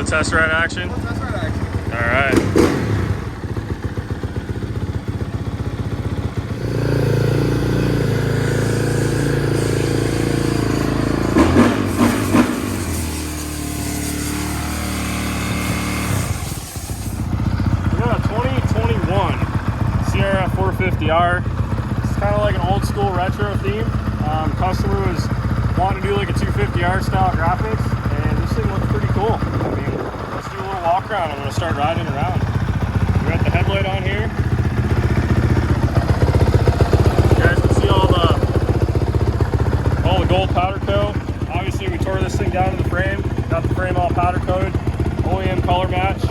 test ride action? Little test ride action. All right. We got a 2021 CRF450R. It's kind of like an old school retro theme. Customer was wanting to do like a 250R style graphics, and this thing looks pretty cool. I mean, let's do a little walk around. I'm gonna start riding around. We got the headlight on here. You guys can see all the gold powder coat. Obviously, we tore this thing down to the frame. Got the frame all powder coated, OEM color match.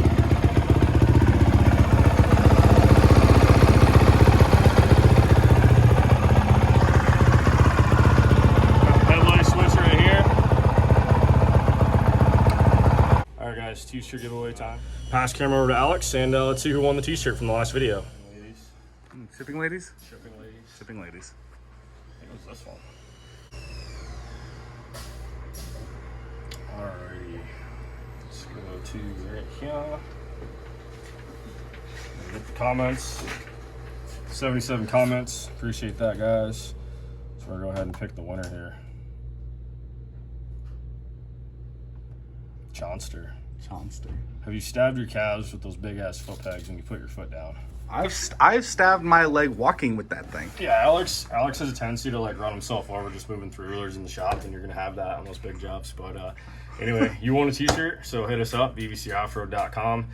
T-shirt giveaway time. Pass camera over to Alex, and let's see who won the t-shirt from the last video. Ladies. Shipping ladies? Shipping ladies. Shipping ladies. I think it was this one. Alrighty. Let's go to right here. Get the comments. 77 comments. Appreciate that, guys. So we're gonna go ahead and pick the winner here. Chonster. Have you stabbed your calves with those big ass foot pegs when you put your foot down? I've stabbed my leg walking with that thing. Yeah, Alex has a tendency to like run himself over just moving through rulers in the shop, and you're gonna have that on those big jobs. But anyway, you want a t-shirt, so hit us up, bbcoffroad.com.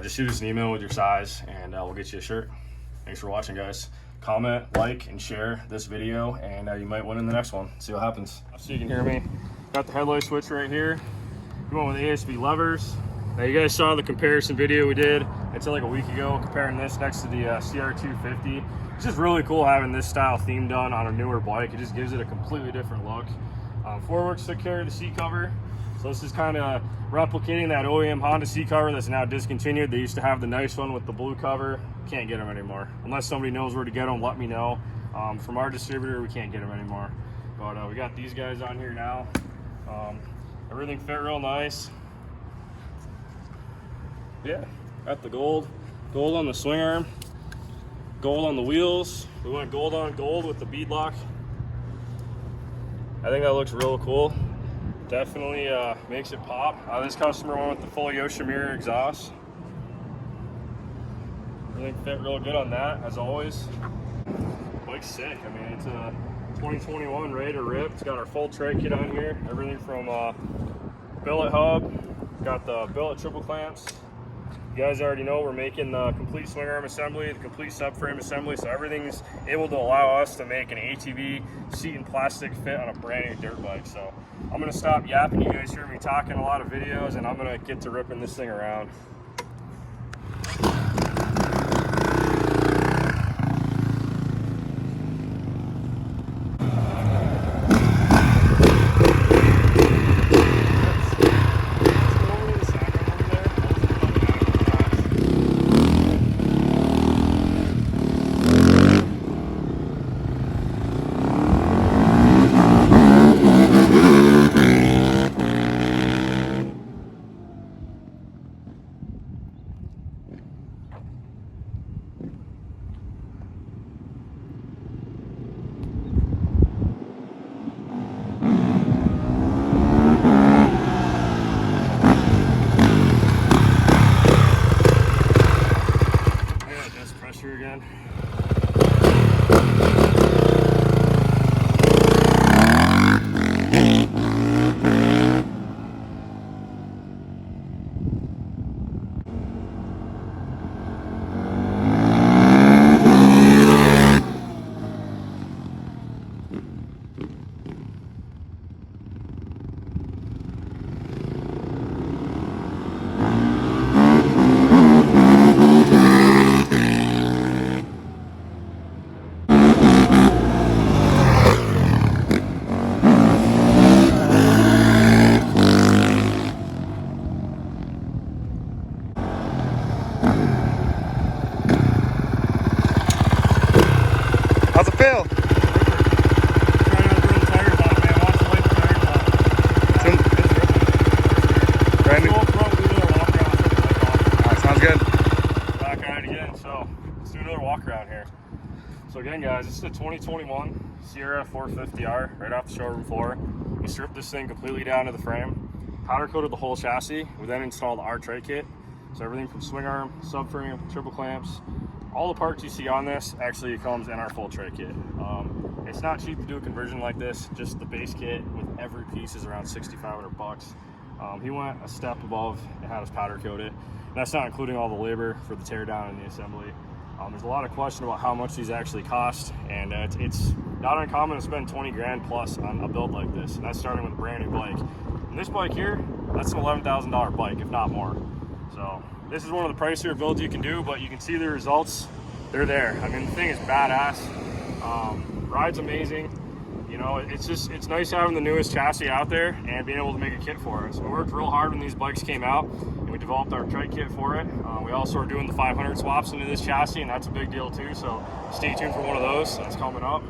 Just shoot us an email with your size, and we'll get you a shirt. Thanks for watching, guys. Comment, like, and share this video, and you might win in the next one. See what happens. So you can hear me. Got the headlight switch right here. We went with ASB levers. Now you guys saw the comparison video we did until like a week ago, comparing this next to the CR250. It's just really cool having this style theme done on a newer bike. It just gives it a completely different look. Forworks took care of the seat cover. So this is kind of replicating that OEM Honda seat cover that's now discontinued. They used to have the nice one with the blue cover. Can't get them anymore. Unless somebody knows where to get them, let me know. From our distributor, we can't get them anymore. But we got these guys on here now. Everything fit real nice. Yeah, got the gold on the swing arm, gold on the wheels. We went gold on gold with the bead lock. I think that looks real cool. Definitely makes it pop. This customer went with the full Yoshimura exhaust. Everything fit real good on that, as always. Bike's sick. I mean, it's a 2021 ready to rip. It's got our full trike kit on here. Everything from billet hub, got the billet triple clamps. You guys already know we're making the complete swing arm assembly, the complete subframe assembly, so everything's able to allow us to make an ATV seat and plastic fit on a brand new dirt bike. So I'm gonna stop yapping. You guys hear me talking a lot of videos, and I'm gonna get to ripping this thing around. Again. in. So let's do another walk around here. So again, guys, this is a 2021 CRF450R right off the showroom floor. We stripped this thing completely down to the frame, powder coated the whole chassis. We then installed our Trike kit. So everything from swing arm, subframe, triple clamps, all the parts you see on this actually comes in our full Trike kit. It's not cheap to do a conversion like this. Just the base kit with every piece is around $6,500. He went a step above and had us powder coat it. And that's not including all the labor for the tear down and the assembly. There's a lot of question about how much these actually cost, and it's not uncommon to spend 20 grand plus on a build like this, and that's starting with a brand new bike. And this bike here, that's an $11,000 bike, if not more. So this is one of the pricier builds you can do, but you can see the results. They're there. I mean, the thing is badass. Ride's amazing. You know, it's nice having the newest chassis out there and being able to make a kit for it. So we worked real hard when these bikes came out, and we developed our Trike kit for it. We also are doing the 500 swaps into this chassis, and that's a big deal too. So stay tuned for one of those. That's coming up.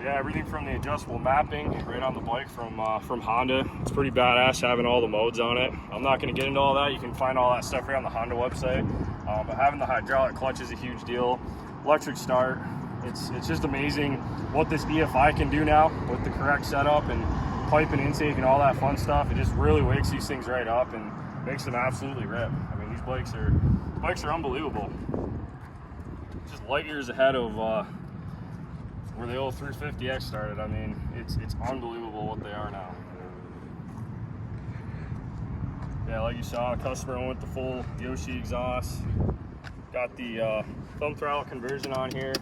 Yeah, everything from the adjustable mapping right on the bike from Honda. It's pretty badass having all the modes on it. I'm not going to get into all that. You can find all that stuff right on the Honda website. But having the hydraulic clutch is a huge deal. Electric start. It's just amazing what this EFI can do now with the correct setup and pipe and intake and all that fun stuff. It just really wakes these things right up and makes them absolutely rip. I mean, these bikes are unbelievable. Just light years ahead of where the old 350X started. I mean, it's unbelievable what they are now. Yeah, like you saw, a customer went with the full Yoshi exhaust. Got the thumb throttle conversion on here.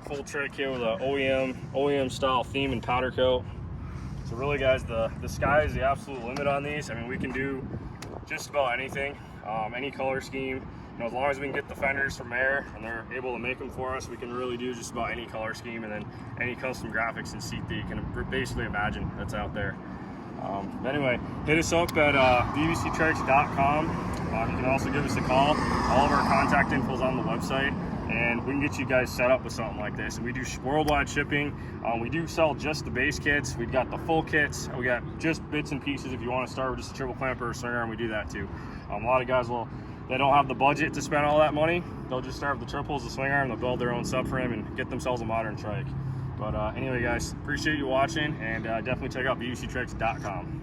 Full Trike kit with a OEM style theme and powder coat. So really, guys, the sky is the absolute limit on these. I mean, we can do just about anything, any color scheme. You know, as long as we can get the fenders from Air and they're able to make them for us, we can really do just about any color scheme, and then any custom graphics and seat that you can basically imagine that's out there. Anyway, hit us up at bbctrikes.com. You can also give us a call. All of our contact info is on the website, and we can get you guys set up with something like this. And we do worldwide shipping. We do sell just the base kits. We've got the full kits. We got just bits and pieces if you want to start with just a triple clamp or a swinger, and we do that too. A lot of guys they don't have the budget to spend all that money. They'll just start with the triples, the swing arm, they'll build their own subframe and get themselves a modern trike. But anyway, guys, appreciate you watching, and definitely check out bbctrikes.com.